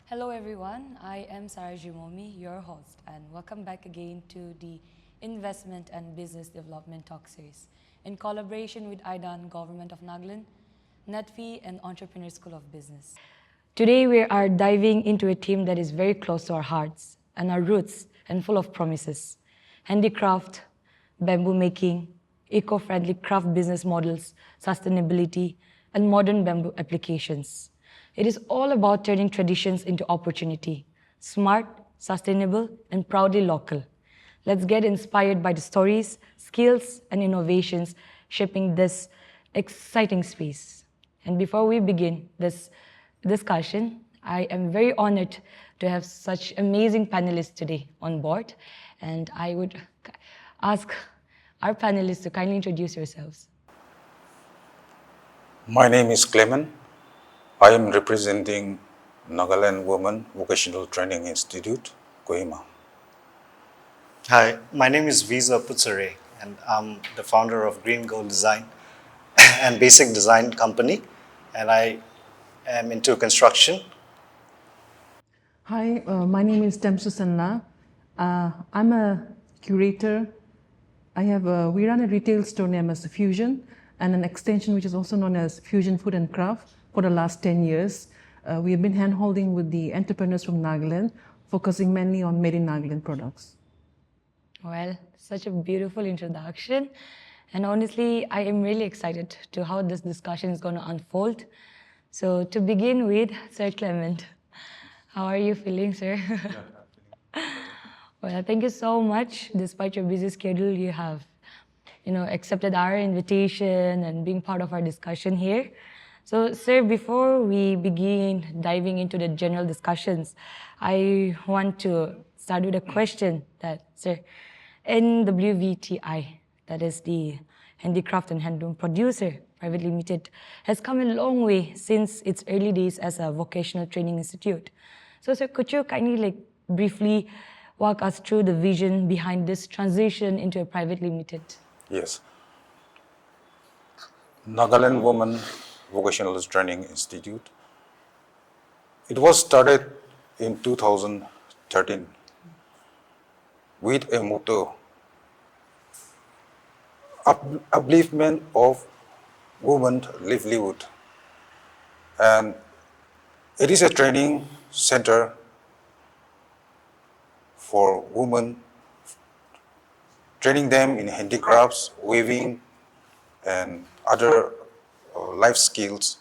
Hello everyone, I am Sarah Jimomi, your host, and welcome back again to the Investment and Business Development Talk Series in collaboration with IDAN, Government of Nagaland, NetFi, and Entrepreneur School of Business. Today we are diving into a theme that is very close to our hearts and our roots and full of promises: handicraft, bamboo making, eco-friendly craft business models, sustainability, and modern bamboo applications. It is all about turning traditions into opportunity, smart, sustainable, and proudly local. Let's get inspired by the stories, skills, and innovations shaping this exciting space. And before we begin this discussion, I am very honored to have such amazing panelists today on board. And I would ask our panelists to kindly introduce yourselves. My name is Clement. I am representing Nagaland Women Vocational Training Institute, Kohima. Hi, my name is Putsure, and I'm the founder of Green Gold Design and Basic Design Company, and I am into construction. Hi, my name is Temsula. I'm a curator. We run a retail store named as Fusion and an extension which is also known as Fusion Food and Craft for the last 10 years. We have been hand-holding with the entrepreneurs from Nagaland, focusing mainly on made in Nagaland products. Well, such a beautiful introduction. And honestly, I am really excited to how this discussion is going to unfold. So to begin with, Sir Clement, how are you feeling, sir? Well, thank you so much. Despite your busy schedule, you have, accepted our invitation and being part of our discussion here. So, sir, before we begin diving into the general discussions, I want to start with a question that, sir, NWVTI, that is the Handicraft and Handloom Producer Private Limited, has come a long way since its early days as a vocational training institute. So, sir, could you kindly briefly walk us through the vision behind this transition into a private limited? Yes. Nagaland Women Vocational Training Institute. It was started in 2013 with a motto: upliftment of women's livelihood. And it is a training center for women, training them in handicrafts, weaving, and other life skills.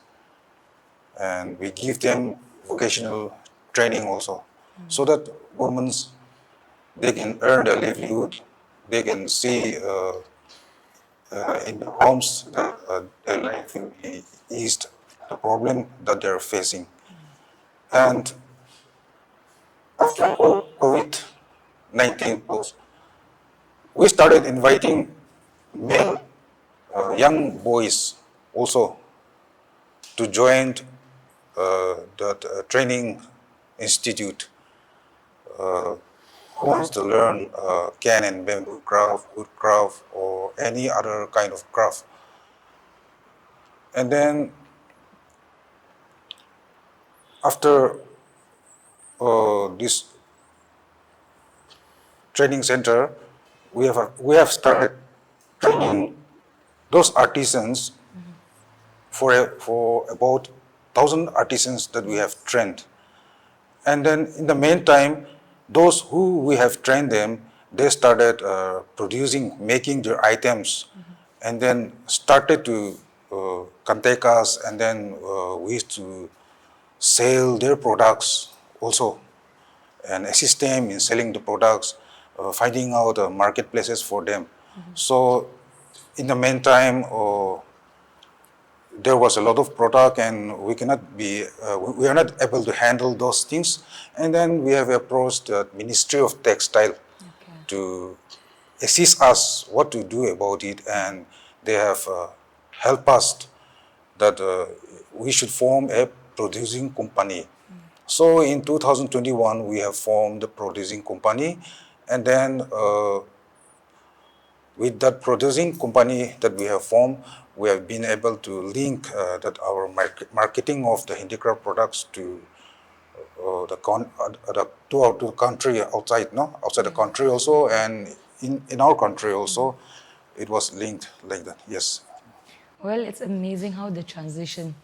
And we give them vocational training also, so that women, they can earn their livelihood, they can see in the homes that their life will be eased, the problem that they're facing. And after COVID-19 post, we started inviting male young boys also to join that training institute, who wants to learn can and bamboo craft, wood craft, or any other kind of craft. And then after this training center, we have started training those artisans for about 1,000 artisans that we have trained. And then in the meantime, those who we have trained them, they started making their items, and then started to contact us, and then we used to sell their products also and assist them in selling the products, finding out marketplaces for them. So in the meantime, there was a lot of product, and we are not able to handle those things. And then we have approached the Ministry of Textile to assist us what to do about it, and they have helped us that we should form a producing company. So in 2021, we have formed the producing company, and then with that producing company that we have formed, we have been able to link that our marketing of the handicraft products to to the country outside, no, outside the country also, and in our country also, it was linked like that. Yes. Well, it's amazing how the transition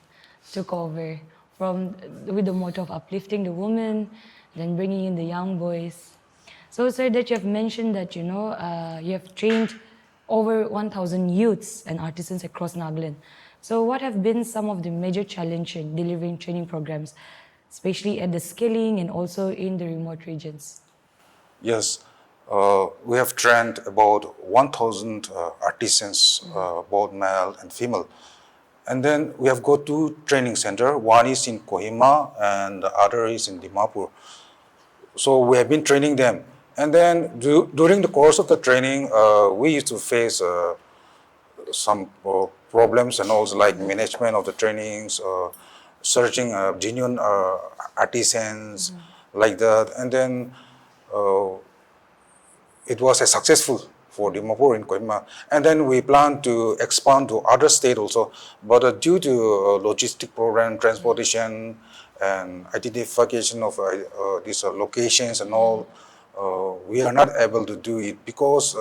took over from with the motto of uplifting the woman, then bringing in the young boys. So, sir, that you have mentioned that you have trained over 1,000 youths and artisans across Nagaland. So, what have been some of the major challenges in delivering training programs, especially at the skilling and also in the remote regions? Yes, we have trained about 1,000 artisans, both male and female. And then we have got two training center. One is in Kohima and the other is in Dimapur. So we have been training them. And then during the course of the training, we used to face some problems and also like management of the trainings, searching genuine artisans like that. And then it was a successful for Dimapur in Kohima. And then we plan to expand to other state also. But due to logistic program, transportation, and identification of these locations and all, we are not able to do it because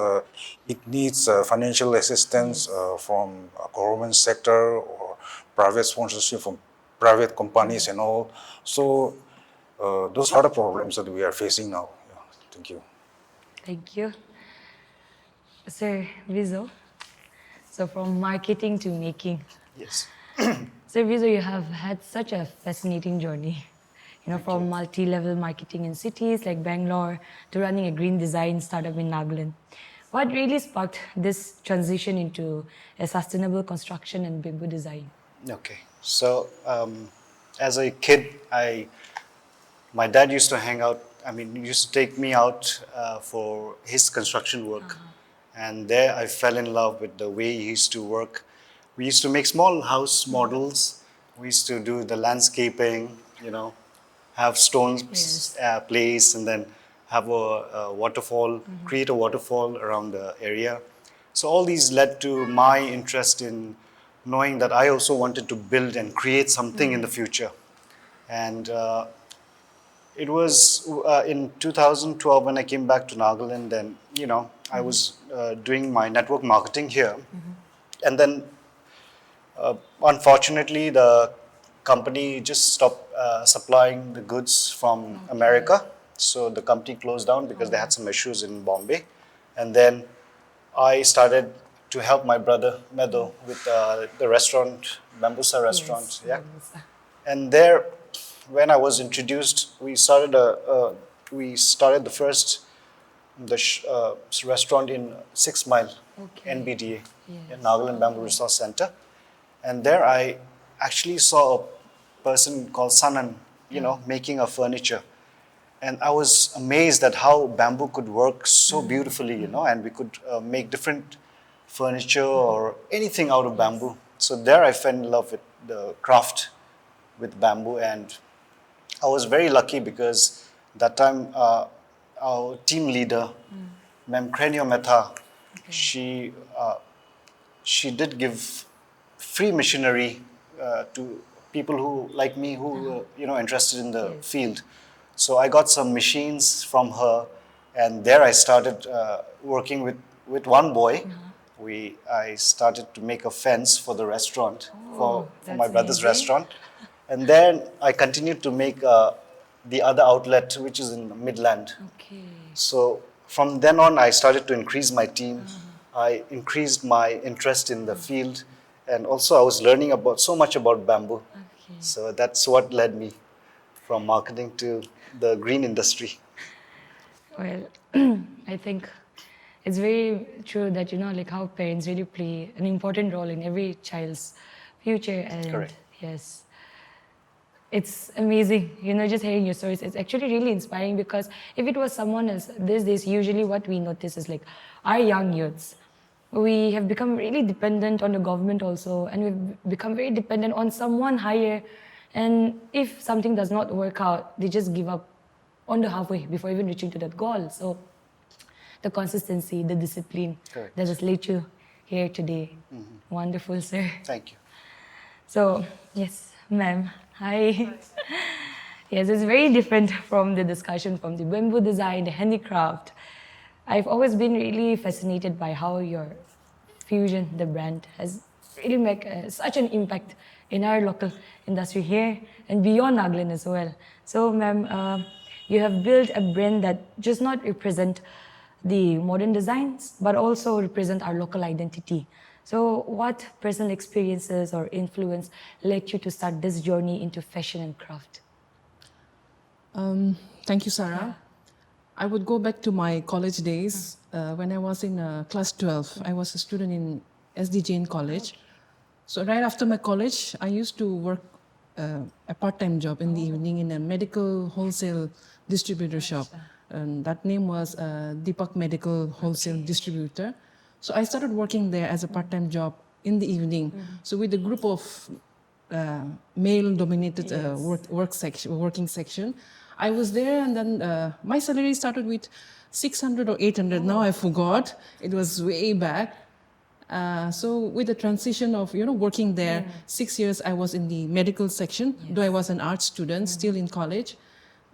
it needs financial assistance from government sector or private sponsorship from private companies and all. So those are the problems that we are facing now. Yeah. Thank you. Thank you. Sir Vizo, so from marketing to making. Yes. Sir Vizo, you have had such a fascinating journey. From multi-level marketing in cities like Bangalore to running a green design startup in Nagaland. What really sparked this transition into a sustainable construction and bamboo design? Okay. So, as a kid, my dad used to hang out. I mean, he used to take me out for his construction work, and there I fell in love with the way he used to work. We used to make small house models. We used to do the landscaping. Have stones placed, and then have a waterfall, create a waterfall around the area. So all these led to my interest in knowing that I also wanted to build and create something in the future. And it was in 2012 when I came back to Nagaland, and I was doing my network marketing here, and then unfortunately the company just stopped supplying the goods from America. So the company closed down because they had some issues in Bombay. And then I started to help my brother Meadow with the restaurant, Bambusa restaurant. Yes, Yeah. And there, when I was introduced, we started the first restaurant in 6 Mile, NBDA, in Nagaland Bamboo Resource Center. And there I actually saw a person called Sanan, making a furniture. And I was amazed at how bamboo could work so beautifully, and we could make different furniture or anything out of bamboo. So there I fell in love with the craft with bamboo, and I was very lucky because that time our team leader, Ma'am Krenio Mehta, she did give free machinery to people who, like me, who were interested in the field. So I got some machines from her, and there I started working with one boy. I started to make a fence for the restaurant, for my brother's restaurant. And then I continued to make the other outlet, which is in Midland. Okay. So from then on, I started to increase my team. I increased my interest in the field. And also I was learning so much about bamboo. Okay. So that's what led me from marketing to the green industry. Well, I think it's very true that, like how parents really play an important role in every child's future. And Correct. yes, it's amazing, just hearing your stories. It's actually really inspiring because if it was someone else, these days, usually what we notice is like our young youths, we have become really dependent on the government also, and we've become very dependent on someone higher. And if something does not work out, they just give up on the halfway before even reaching to that goal. So the consistency, the discipline Correct. that has led you here today. Wonderful, sir. Thank you. So, yes, ma'am. Hi. Yes, it's very different from the discussion from the bamboo design, the handicraft. I've always been really fascinated by how your fusion, the brand, has really made such an impact in our local industry here and beyond Nagaland as well. So, ma'am, you have built a brand that just not represent the modern designs, but also represent our local identity. So, what personal experiences or influence led you to start this journey into fashion and craft? Thank you, Sarah. I would go back to my college days. When I was in class 12, I was a student in SD Jain College. So right after my college, I used to work a part-time job in the evening in a medical wholesale distributor shop. And that name was Deepak Medical Wholesale Distributor. So I started working there as a part-time job in the evening. So with a group of male-dominated working section, I was there, and then my salary started with 600 or 800. Now I forgot. It was way back. So with the transition of working there, 6 years I was in the medical section, though I was an art student, still in college.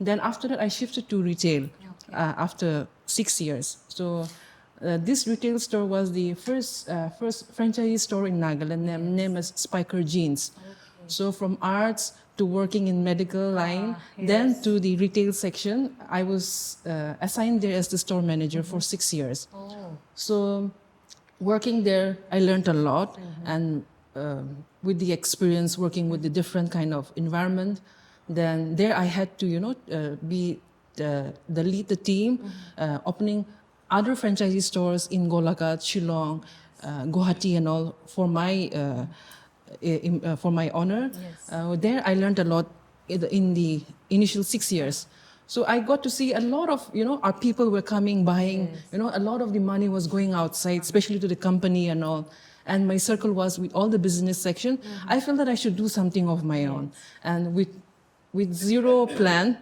Then after that I shifted to retail after 6 years. So this retail store was the first franchise store in Nagaland, named as Spiker Jeans. So from arts to working in medical line, then to the retail section, I was assigned there as the store manager for 6 years. So working there, I learned a lot, and with the experience working with the different kind of environment, then there I had to be lead the team, opening other franchisee stores in Golaghat, Shillong, Guwahati and all for my honor. There I learned a lot in the initial 6 years. So I got to see a lot of, our people were coming, buying, a lot of the money was going outside, especially to the company and all. And my circle was with all the business section. I felt that I should do something of my own. And with zero plan,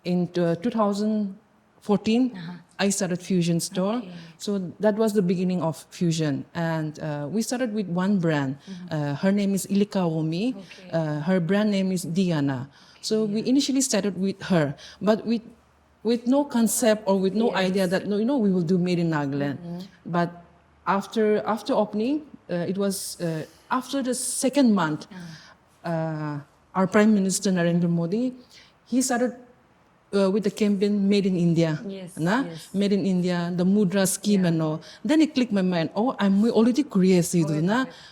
in 2014, I started Fusion Store. So that was the beginning of Fusion. And we started with one brand. Her name is Ilika Omi. Her brand name is Diana. So we initially started with her, but with no concept or with no idea that we will do made in Nagaland. But after opening, it was after the second month, our Prime Minister Narendra Modi, he started with the campaign Made in India. Made in India, the Mudra scheme and all. Then it clicked my mind, I'm already curious.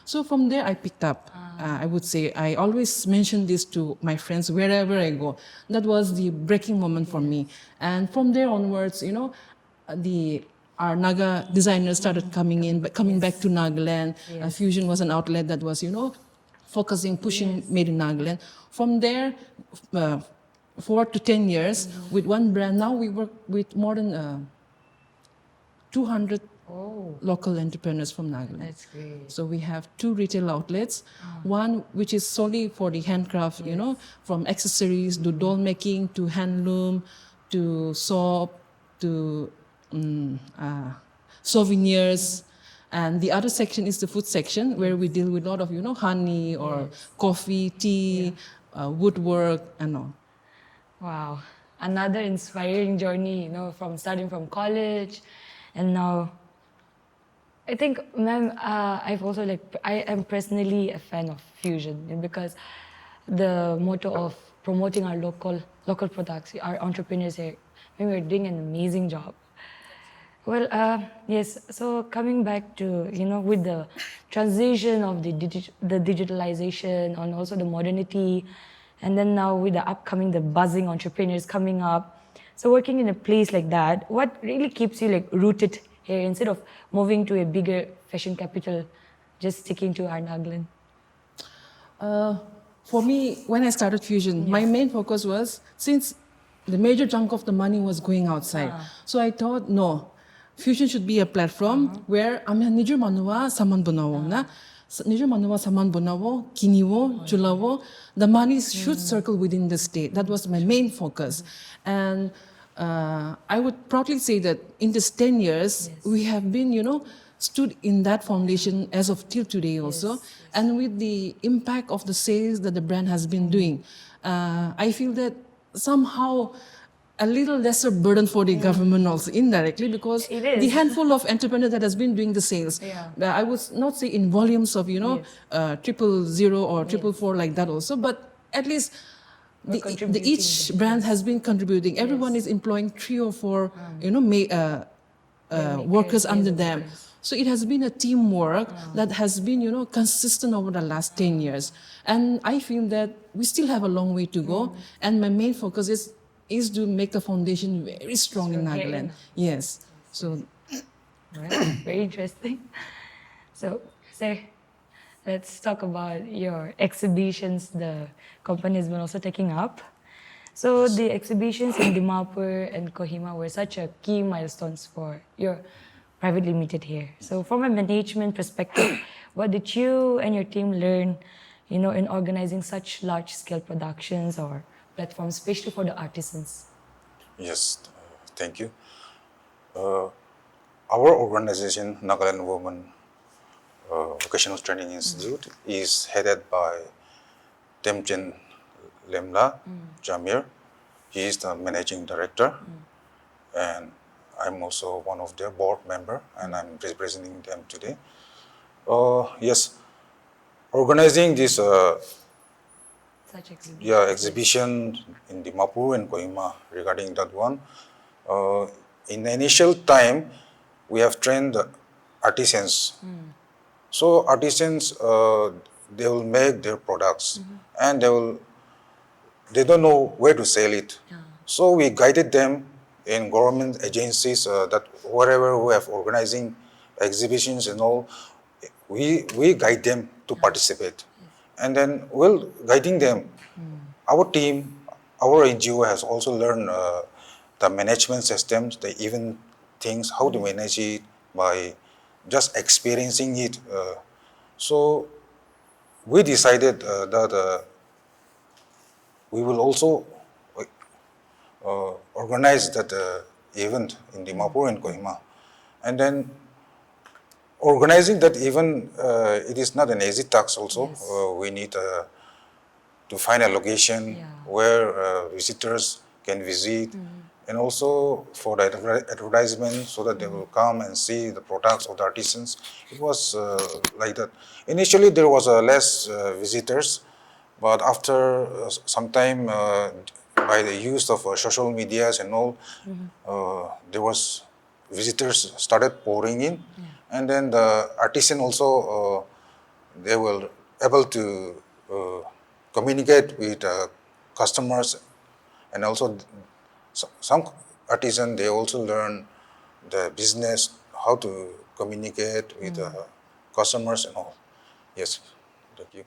So from there I picked up. I would say, I always mention this to my friends wherever I go. That was the breaking moment for me. And from there onwards, our Naga designers started coming back to Nagaland. Fusion was an outlet that was, focusing, pushing Made in Nagaland. From there, 4 to 10 years with one brand. Now we work with more than 200 local entrepreneurs from Nagaland. That's great. So we have 2 retail outlets, one which is solely for the handcraft, from accessories to doll making to handloom to soap to souvenirs. And the other section is the food section, where we deal with a lot of, honey or coffee, tea, woodwork and all. Wow, another inspiring journey, from starting from college, and now. I think, ma'am, I've also I am personally a fan of Fusion because the motto of promoting our local products, our entrepreneurs here, we're doing an amazing job. Well, yes. So coming back to with the transition of the digitalization and also the modernity. And then now with the the buzzing entrepreneurs coming up. So working in a place like that, what really keeps you rooted here instead of moving to a bigger fashion capital, just sticking to our Nagaland? For me, when I started Fusion, my main focus was, since the major chunk of the money was going outside. So I thought, no, Fusion should be a platform where nijur manuwa saman banawo na. Nijur manuwa saman banawo, kiniwo, chulawo. The money should circle within the state. That was my main focus. And I would proudly say that in this 10 years, we have been, stood in that foundation as of till today also. And with the impact of the sales that the brand has been doing, I feel that somehow a little lesser burden for the government also indirectly, because It is. the handful of entrepreneurs that has been doing the sales, I would not say in volumes of, 000 or 444 like that also, but at least each brand has been contributing. Everyone is employing 3 or 4, workers under them. So it has been a teamwork that has been, consistent over the last 10 years. And I feel that we still have a long way to go. And my main focus is to make the foundation very strong in Nagaland. Yes. So, Right. Very interesting. So, sir, let's talk about your exhibitions the company has been also taking up. So the exhibitions in Dimapur and Kohima were such a key milestones for your private limited here. So from a management perspective, what did you and your team learn, in organizing such large-scale productions or platforms, especially for the artisans? Yes, thank you. Our organization, Nagaland Women Vocational Training Institute, is headed by Temchen Lemla Jamir. He is the managing director, and I'm also one of their board member, and I'm representing them today. Yes, organizing this Such exhibitions. exhibition in Dimapur and Kohima regarding that one. In the initial time, we have trained artisans. So artisans, they will make their products, and they don't know where to sell it. So we guided them in government agencies that wherever we have organizing exhibitions and all, we guide them to participate. And then while guiding them, our team, our NGO has also learned the management systems, the even things, how to manage it by just experiencing it. So we decided that we will also organize that event in Dimapur and Kohima. And then organizing that event, it is not an easy task also. We need to find a location where visitors can visit, and also for the advertisement so that they will come and see the products of the artisans. It was like that. Initially there was less visitors, but after some time, by the use of social medias and all, there was visitors started pouring in, and then the artisan also they were able to communicate with customers, and also some artisan they also learn the business, how to communicate with customers and all. Yes, thank you.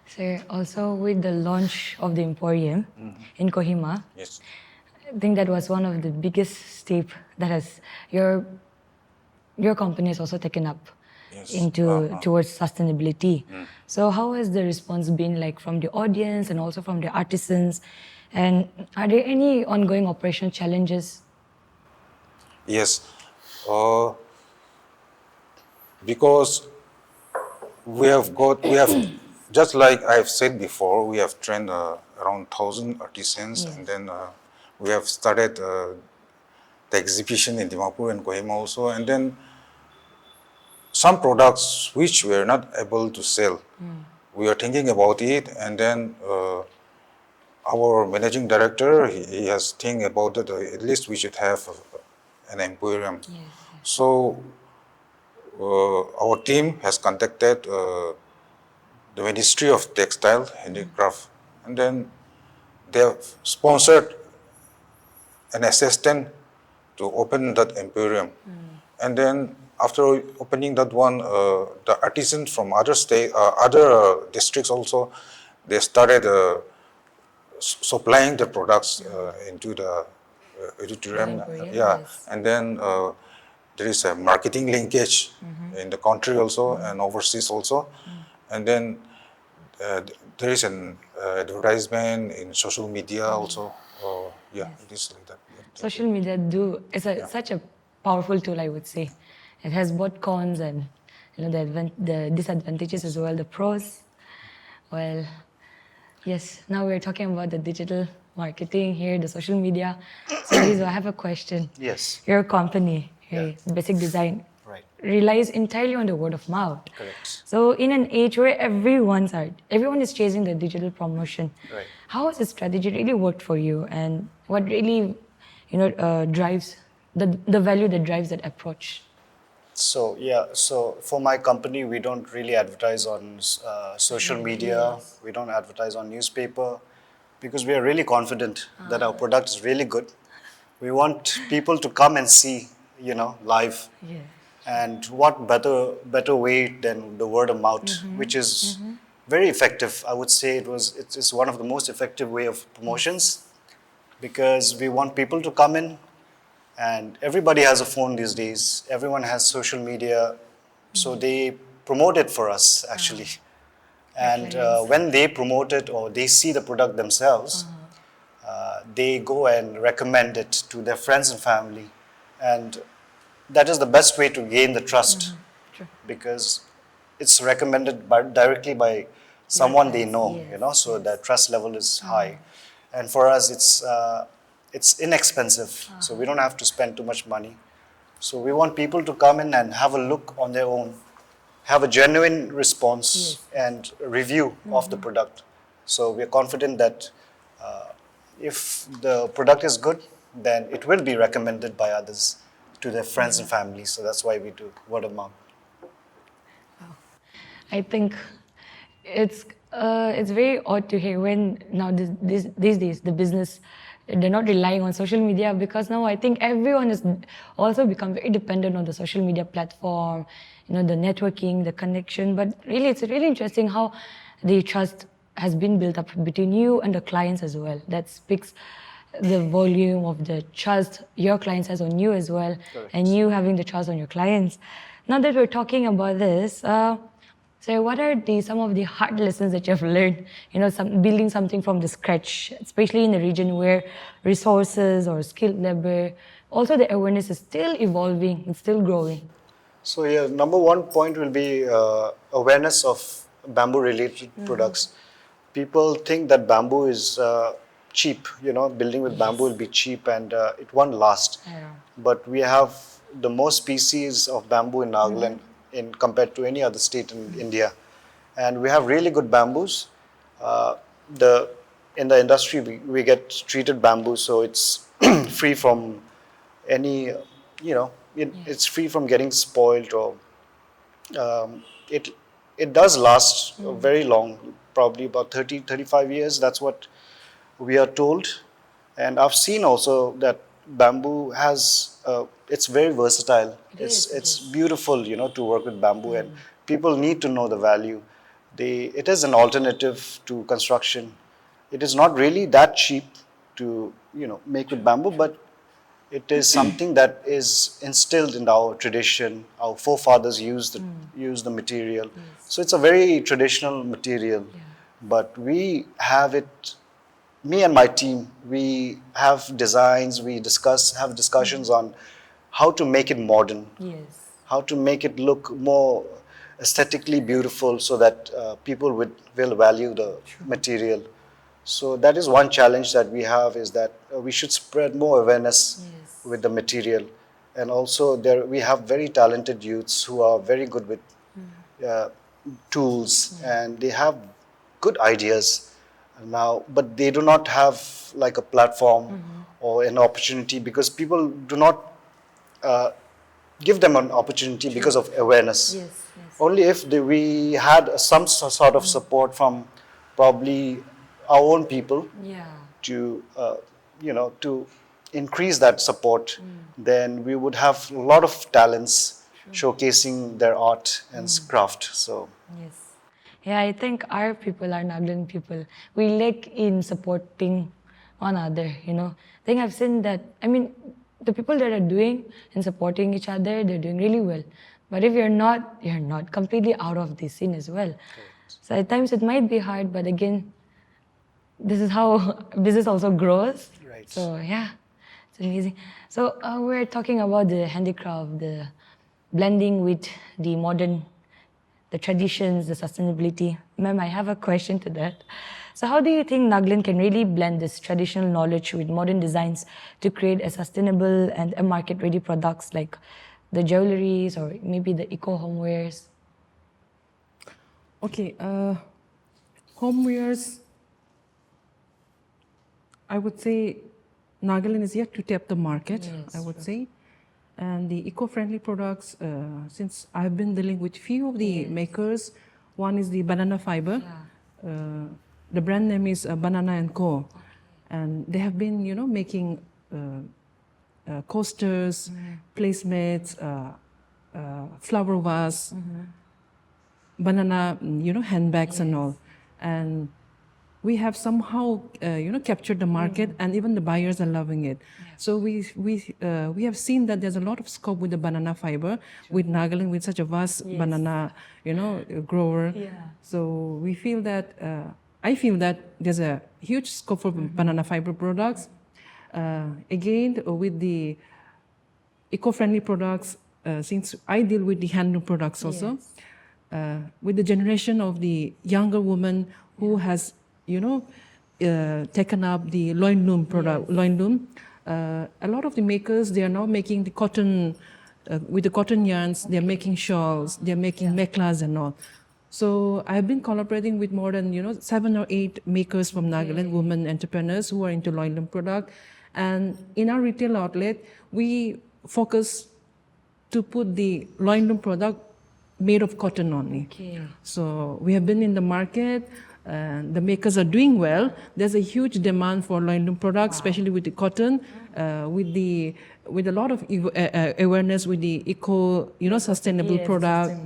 Sir, also with the launch of the Emporium in Kohima, Yes. I think that was one of the biggest step that has your company has also taken up Yes. into towards sustainability. So how has the response been like from the audience and also from the artisans? And are there any ongoing operational challenges? Yes, because we have just like I've said before, we have trained around 1,000 artisans, and then we have started the exhibition in Dimapur and Kohima also, and then some products which we are not able to sell, we are thinking about it, and then our managing director, he has think about that at least we should have an emporium. So our team has contacted the Ministry of Textile, Handicraft, and then they have sponsored an assistant to open that emporium. And then after opening that one, the artisans from other state, other districts also, they started supplying the products into the auditorium. Emporium, And then there is a marketing linkage in the country also and overseas also. And then there is an advertisement in social media also. Yeah, it is like that. Yeah. Social media such a powerful tool, I would say. It has both cons and the disadvantages as well, the pros. Well, yes, now we're talking about the digital marketing here, the social media. So Vizo, I have a question. Yes. Your company, Yeah. Basic Design, Right. relies entirely on the word of mouth. Correct. So in an age where everyone is chasing the digital promotion, Right. how has the strategy really worked for you, and what really, drives the value that drives that approach? So yeah, so for my company, we don't really advertise on social media. Yes. We don't advertise on newspaper because we are really confident that our product is really good. We want people to come and see, live. Yeah. And what better way than the word of mouth, which is very effective. I would say it's one of the most effective way of promotions because we want people to come in, and everybody has a phone these days. Everyone has social media, so they promote it for us actually. And clients. when they promote it or they see the product themselves, they go and recommend it to their friends and family, and that is the best way to gain the trust True. because it's recommended directly by someone they friends, know, yes, so yes. their trust level is high. And for us, it's inexpensive, so we don't have to spend too much money. So we want people to come in and have a look on their own, have a genuine response Yes. and review of the product. So we are confident that if the product is good, then it will be recommended by others to their friends and family. So that's why we do word of mouth. I think it's very odd to hear when now these days the business, they're not relying on social media, because now I think everyone has also become very dependent on the social media platform, the networking, the connection. But really, it's really interesting how the trust has been built up between you and the clients as well. That speaks the volume of the trust your clients has on you as well, Correct. and you having the trust on your clients. Now that we're talking about this, so what are some of the hard lessons that you have learned, building something from the scratch, especially in a region where resources or skilled labor, also the awareness is still evolving, it's still growing? So yeah, number one point will be awareness of bamboo-related products. People think that bamboo is cheap. Building with bamboo will be cheap and it won't last. Yeah. But we have the most species of bamboo in Nagaland in compared to any other state in India, and we have really good bamboos. The in the industry we get treated bamboo, so it's free from any it's free from getting spoiled, or it it does last very long, probably about 35 years. That's what we are told. And I've seen also that bamboo has it's very versatile. It it's is, it it's is. beautiful, to work with bamboo, and people need to know the value. It is an alternative to construction. It is not really that cheap to make with bamboo, but it is something that is instilled in our tradition. Our forefathers used the material. So it's a very traditional material. But we have it, me and my team, we have designs, we have discussions on how to make it modern, Yes. how to make it look more aesthetically beautiful so that people will value the material. So that is one challenge that we have, is that we should spread more awareness Yes. with the material. And also we have very talented youths who are very good with uh, tools, and they have good ideas now, but they do not have like a platform or an opportunity, because people do not uh, give them an opportunity because of awareness. Yes, yes. Only if we had some sort of support from probably our own people Yeah. to to increase that support, then we would have a lot of talents showcasing their art and craft. So Yes. Yeah, I think our people, our Nagaland people, we lack in supporting one another, I think I've seen that, the people that are doing and supporting each other, they're doing really well. But if you're not completely out of this scene as well. So at times it might be hard, but again, this is how business also grows. Right. So yeah, it's amazing. So we're talking about the handicraft, the blending with the modern, the traditions, the sustainability. Ma'am, I have a question to that. So how do you think Nagaland can really blend this traditional knowledge with modern designs to create a sustainable and a market-ready products like the jewelries or maybe the eco-homewares? Okay, homewares, I would say Nagaland is yet to tap the market, I would say. And the eco-friendly products, since I've been dealing with few of the makers, one is the banana fiber. The brand name is Banana and Co. And they have been, making coasters, placemats, flower vase, banana, handbags and all. And we have somehow, captured the market, and even the buyers are loving it. So we have seen that there's a lot of scope with the banana fiber, with Nagaland, with such a vast banana, grower. So we feel that, I feel that there's a huge scope for banana fiber products. Again, with the eco-friendly products, since I deal with the handloom products also, with the generation of the younger woman who has, taken up the loin loom. A lot of the makers, they are now making the cotton, with the cotton yarns, they're making shawls, they're making meklas and all. So I've been collaborating with more than, 7 or 8 makers from Nagaland, women entrepreneurs who are into loin loom product. And in our retail outlet, we focus to put the loin loom product made of cotton only. So we have been in the market, the makers are doing well. There's a huge demand for loin loom products, especially with the cotton, with a lot of awareness with the eco, sustainable product.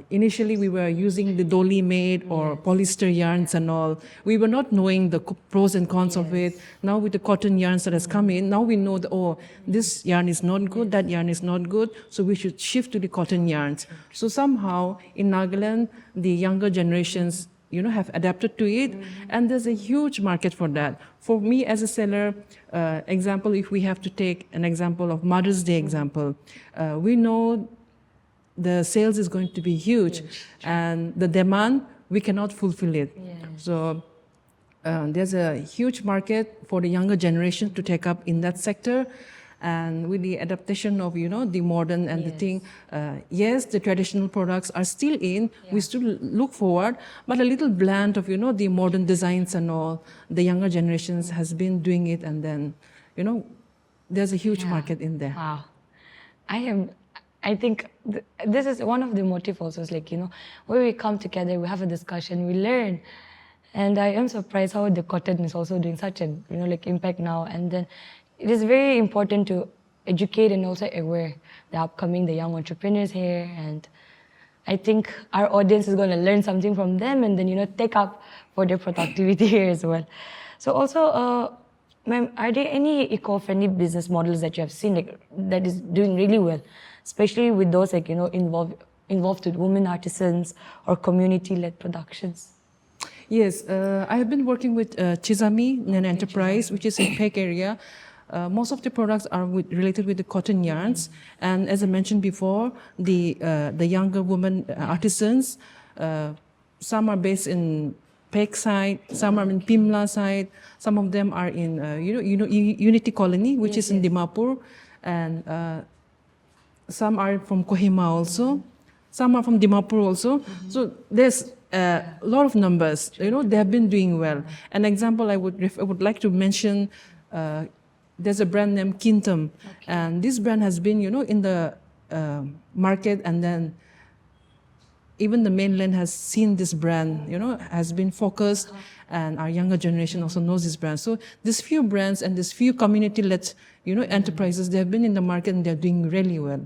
Initially, we were using the dolly made or polyester yarns and all. We were not knowing the pros and cons of it. Now with the cotton yarns that has come in, now we know that, oh, this yarn is not good, that yarn is not good, so we should shift to the cotton yarns. So somehow in Nagaland, the younger generations, have adapted to it, and there's a huge market for that. For me as a seller, example, if we have to take an example of Mother's Day example, we know the sales is going to be huge. And the demand, we cannot fulfill it. So there's a huge market for the younger generation to take up in that sector. And with the adaptation of, the modern and the thing, yes, the traditional products are still in. We still look forward, but a little blend of, the modern designs and all. The younger generations has been doing it, and then, there's a huge market in there. Wow. I think this is one of the motive also, is like, where we come together, we have a discussion, we learn. And I am surprised how the cotton is also doing such an, impact now. And then it is very important to educate and also aware the young entrepreneurs here. And I think our audience is going to learn something from them and then, take up for their productivity here as well. So also, ma'am, are there any eco-friendly business models that you have seen that is doing really well, especially with those involved with women artisans or community-led productions? Yes, I have been working with Chizami, an enterprise, which is in Pek area. Most of the products are related with the cotton yarns, and as I mentioned before, the younger women artisans, some are based in Pek side, some are in Pimla side, some of them are in Unity Colony, which is in Dimapur, and some are from Kohima also, some are from Dimapur also. So there's a lot of numbers. They have been doing well. An example I would like to mention. There's a brand named Kintam, and this brand has been, in the market, and then even the mainland has seen this brand, has been focused, and our younger generation also knows this brand. So these few brands and these few community-led, enterprises, they have been in the market and they're doing really well.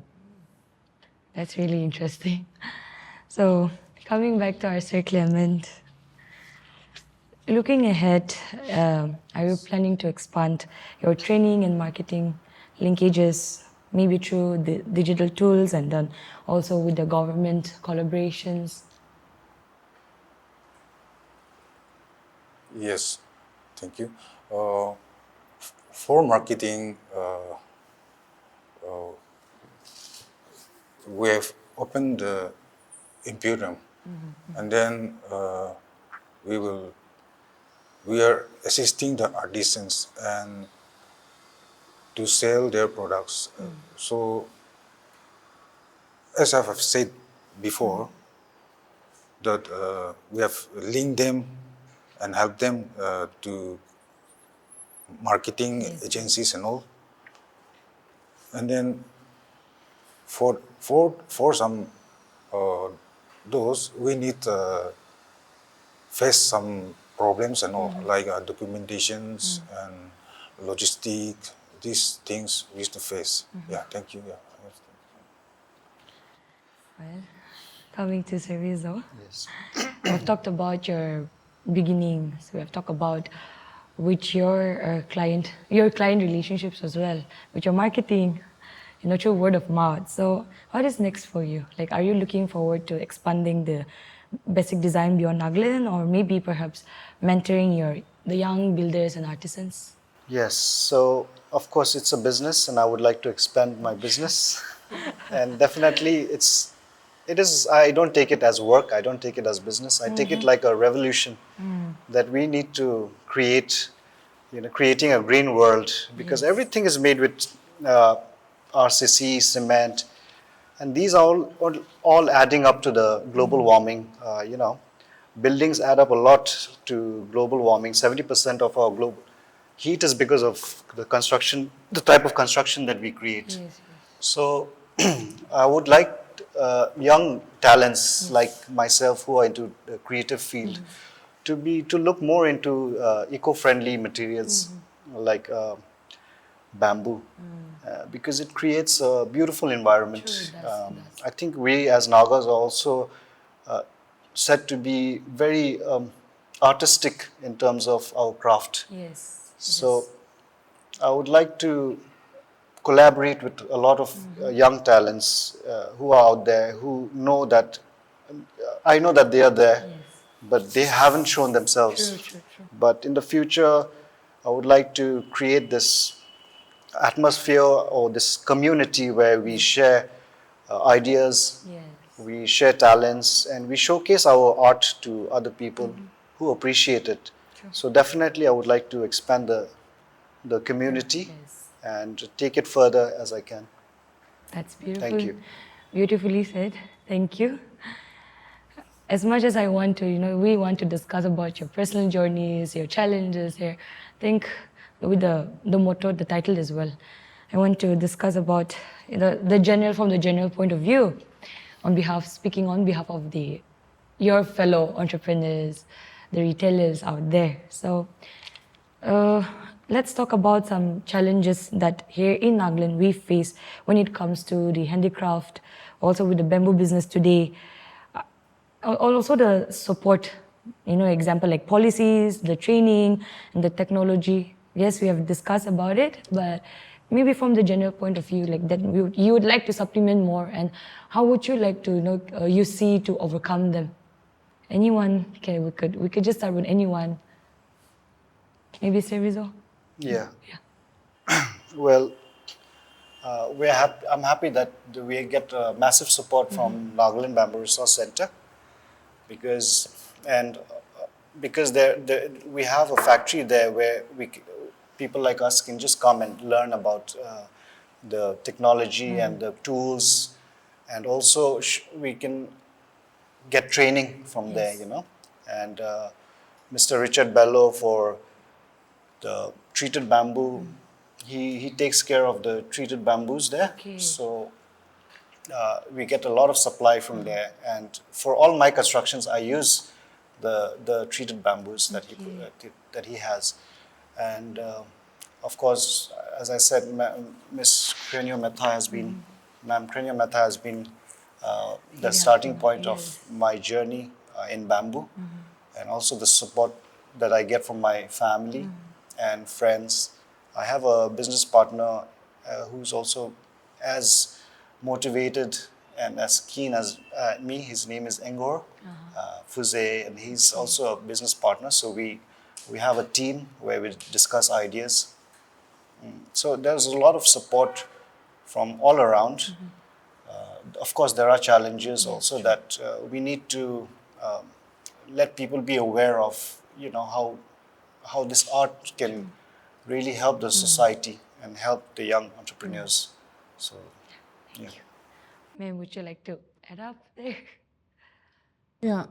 That's really interesting. So coming back to our Sir Clement, looking ahead, are you planning to expand your training and marketing linkages, maybe through the digital tools and then also with the government collaborations? Yes, thank you. for marketing, we have opened the Imperium, and then we are assisting the artisans and to sell their products. So, as I have said before, that we have linked them and helped them to marketing agencies and all. And then for some those we need face some problems and all, like documentations and logistics. These things we used to face. Yeah, thank you. Yeah. Well, coming to Cervizo, Yes. we've talked about your beginnings. We have talked about with your client relationships as well, with your marketing, through word of mouth. So, what is next for you? Like, are you looking forward to expanding the basic design beyond Nagaland, or maybe perhaps mentoring the young builders and artisans? Yes, so of course it's a business and I would like to expand my business. And definitely it is, I don't take it as work, I don't take it as business, I take it like a revolution that we need to create, creating a green world, because everything is made with RCC, cement, and these are all adding up to the global warming, Buildings add up a lot to global warming. 70% of our global heat is because of the construction, the type of construction that we create. Yes. So I would like young talents like myself who are into the creative field to look more into eco-friendly materials like bamboo, because it creates a beautiful environment. True, it does. I think we as Nagas are also said to be very artistic in terms of our craft. Yes. So I would like to collaborate with a lot of young talents who are out there, who know that, I know that they are there, but they haven't shown themselves. True. But in the future, I would like to create this atmosphere or this community where we share ideas, Yes. we share talents, and we showcase our art to other people who appreciate it. So definitely I would like to expand the community and take it further as I can. That's beautiful. Thank you. Beautifully said. Thank you. As much as I want to, we want to discuss about your personal journeys, your challenges here. I think with the motto, the title as well, I want to discuss about from the general point of view, speaking on behalf of your fellow entrepreneurs, the retailers out there. So let's talk about some challenges that here in Nagaland we face when it comes to the handicraft, also with the bamboo business today. Also the support, example like policies, the training, and the technology. Yes, we have discussed about it, but maybe from the general point of view, like that you would like to supplement more, and how would you like to, you see to overcome them? Anyone? Okay, we could just start with anyone. Maybe Cervizo? Yeah. Well, I'm happy that we get massive support from Nagaland Bamboo Resource Center, because we have a factory there where people like us can just come and learn about the technology and the tools, and also we can get training from there, And Mr. Richard Bello for the treated bamboo, he takes care of the treated bamboos there. Okay. So we get a lot of supply from there, and for all my constructions, I use the treated bamboos that he has, and of course, as I said, Miss Krenio Mehta has been, Ma'am Krenio Mehta has been the starting point of my journey in bamboo, and also the support that I get from my family and friends. I have a business partner who's also as motivated and as keen as me. His name is Engor Fuze, and he's also a business partner. So we have a team where we discuss ideas. So there's a lot of support from all around. Of course, there are challenges also that we need to let people be aware of, how this art can really help the society and help the young entrepreneurs. So, yeah. Ma'am, would you like to add up there? Yeah.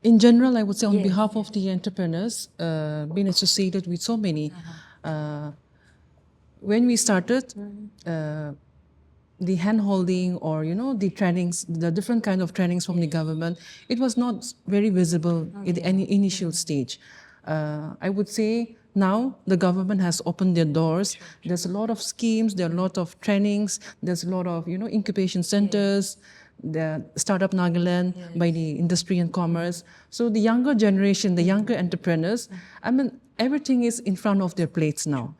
In general, I would say on Yes, behalf of the entrepreneurs, being associated with so many, when we started, the hand-holding or, the trainings, the different kind of trainings from the government, it was not very visible in any initial stage. I would say now the government has opened their doors. There's a lot of schemes, there are a lot of trainings, there's a lot of, incubation centers, the Startup Nagaland by the Industry and Commerce. So the younger generation, the younger entrepreneurs, I mean, everything is in front of their plates now.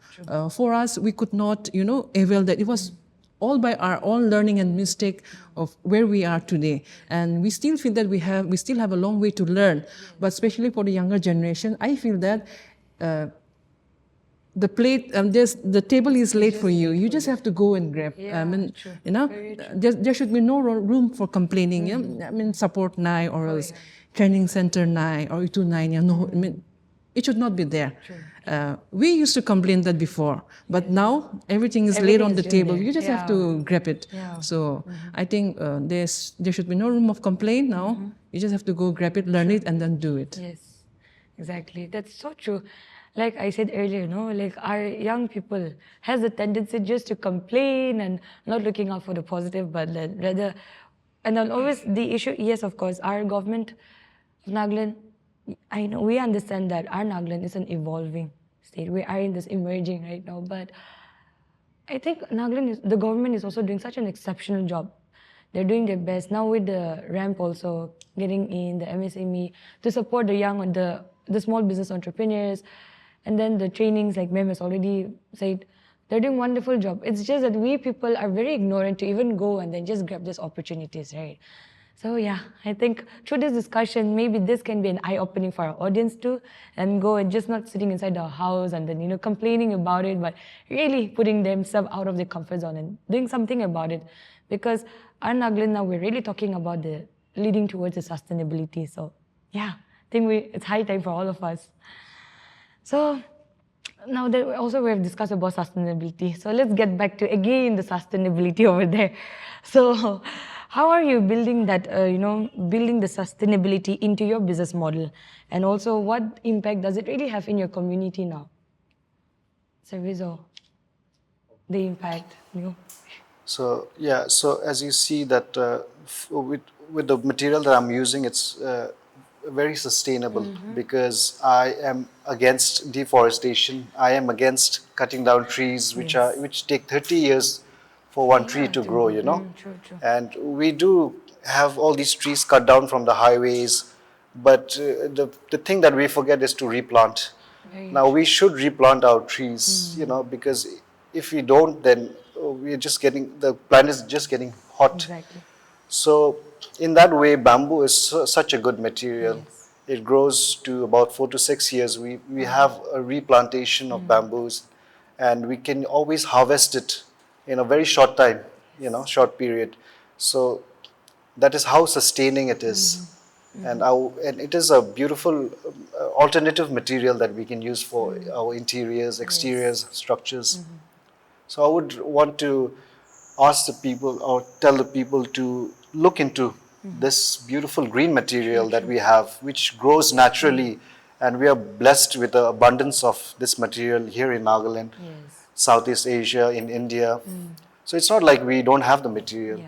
For us, we could not, avail that. It was all by our own learning and mistake of where we are today. And we still feel that we still have a long way to learn. But especially for the younger generation, I feel that the plate, the table is laid for you. You just have to go and grab. There should be no room for complaining. I mean, support nai or else training center nai or itu nai. No, I mean, it should not be there. We used to complain that before, but now everything is laid on the table. You just have to grab it. So I think there should be no room of complaint now. You just have to go grab it, learn it, and then do it. Yes, exactly. That's so true. Like I said earlier, like our young people has a tendency just to complain and not looking out for the positive, but then rather, and then always the issue, yes, of course, our government of Nagaland, I know we understand that our Nagaland is an evolving state. We are in this emerging right now, but I think the government is also doing such an exceptional job. They're doing their best now with the ramp also getting in the MSME to support the young and the small business entrepreneurs, and then the trainings like Mem has already said. They're doing a wonderful job. It's just that we people are very ignorant to even go and then just grab these opportunities, right? So yeah, I think through this discussion, maybe this can be an eye-opening for our audience too, and go and just not sitting inside the house and then, complaining about it, but really putting themselves out of their comfort zone and doing something about it. Because our Nagaland now, we're really talking about the leading towards the sustainability. So yeah, I think it's high time for all of us. So now that we have discussed about sustainability, so let's get back to again the sustainability over there. So how are you building that, building the sustainability into your business model? And also what impact does it really have in your community now? So Vizo, the impact, So yeah, so as you see that with the material that I'm using, it's very sustainable because I am against deforestation. I am against cutting down trees which take 30 years for one tree to grow, True. And we do have all these trees cut down from the highways, but the thing that we forget is to replant. Now we should replant our trees, because if we don't, then the planet is just getting hot. Exactly. So in that way, bamboo is such a good material. Yes. It grows to about 4 to 6 years. We have a replantation of bamboos, and we can always harvest it in a very short time, short period. So that is how sustaining it is. And it is a beautiful alternative material that we can use for our interiors, exteriors, structures. So I would want to ask the people or tell the people to look into this beautiful green material that we have, which grows naturally, and we are blessed with the abundance of this material here in Nagaland, Southeast Asia, in India. So it's not like we don't have the material.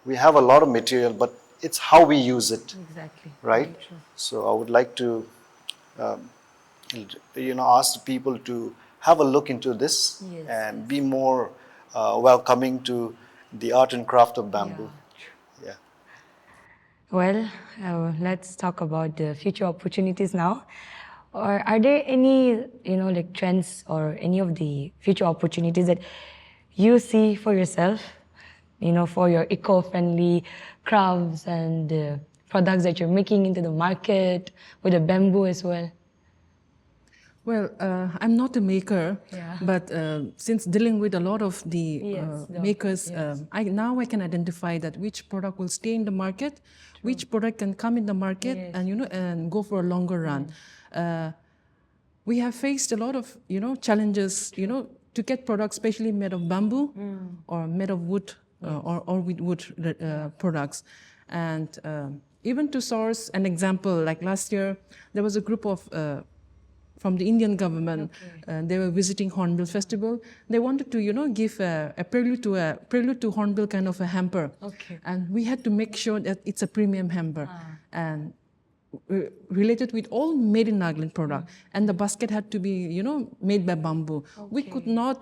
We have a lot of material, but it's how we use it. Exactly. Right? So I would like to ask the people to have a look into this and be more welcoming to the art and craft of bamboo. Yeah. Well, let's talk about the future opportunities now. Or are there any, like trends or any of the future opportunities that you see for yourself, for your eco-friendly crafts and products that you're making into the market with the bamboo as well? Well, I'm not a maker, Yeah. but since dealing with a lot of the Yes, makers, yes. now I can identify that which product will stay in the market, which product can come in the market, Yes. and and go for a longer run. We have faced a lot of challenges, to get products, especially made of bamboo or made of wood or with wood products, and even to source an example, like last year, there was a group of from the Indian government. They were visiting Hornbill Festival. They wanted to, give a prelude to Hornbill kind of a hamper. Okay. And we had to make sure that it's a premium hamper. And related with all made in Nagaland product. And the basket had to be, made by bamboo. We could not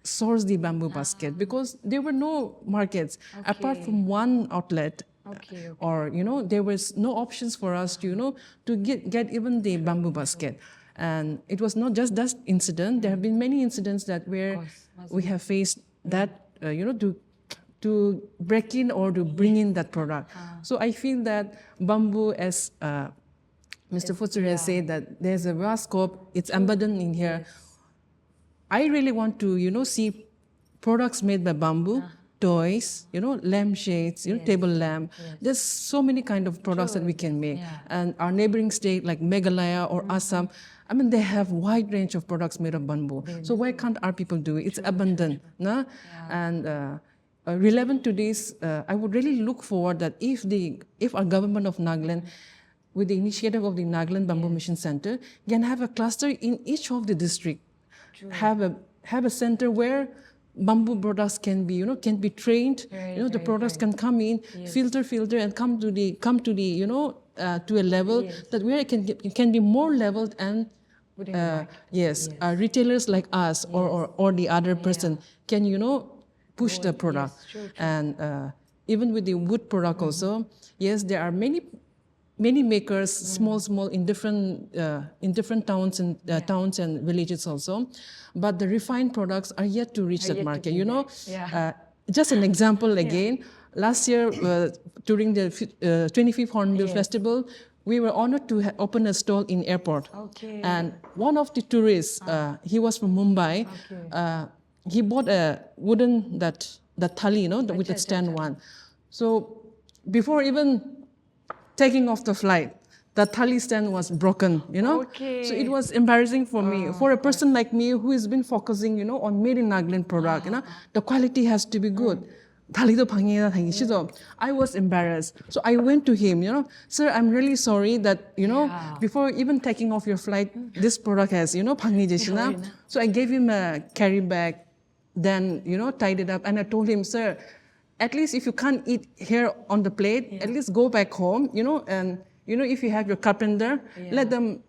source the bamboo basket because there were no markets apart from one outlet. Or there was no options for us to to get even the bamboo basket. And it was not just that incident. There have been many incidents that where we have faced that to break in or to bring in that product. So I feel that bamboo, as Mr. Putsure has said, that there's a vast scope. It's embedded in here. I really want to see products made by bamboo. Toys, lampshades, table lamp. There's so many kind of products that we can make. And our neighboring state like Meghalaya or Assam, I mean, they have wide range of products made of bamboo. So why can't our people do it? It's abundant. Nah? And relevant to this, I would really look forward that if our government of Nagaland, with the initiative of the Nagaland Bamboo Mission Center, can have a cluster in each of the district, have a center where bamboo products can be trained. The products can come in, filter, and come to the to a level that where it can be more leveled and retailers like us or the other person can push the product. And even with the wood product also, yes, there are many makers, small in different towns and villages also, but the refined products are yet to reach that market. Just an example again. Last year during the 25th Hornbill Festival, we were honored to open a stall in airport. And one of the tourists, he was from Mumbai. He bought a wooden that thali, with the stand one. So before even taking off the flight, the thali stand was broken, So it was embarrassing for me. For a person like me who has been focusing, on made in Nagaland product, the quality has to be good. I was embarrassed. So I went to him, sir, I'm really sorry that, before even taking off your flight, this product has, So I gave him a carry bag, then, tied it up. And I told him, sir, at least if you can't eat here on the plate, at least go back home, and, if you have your carpenter, let them,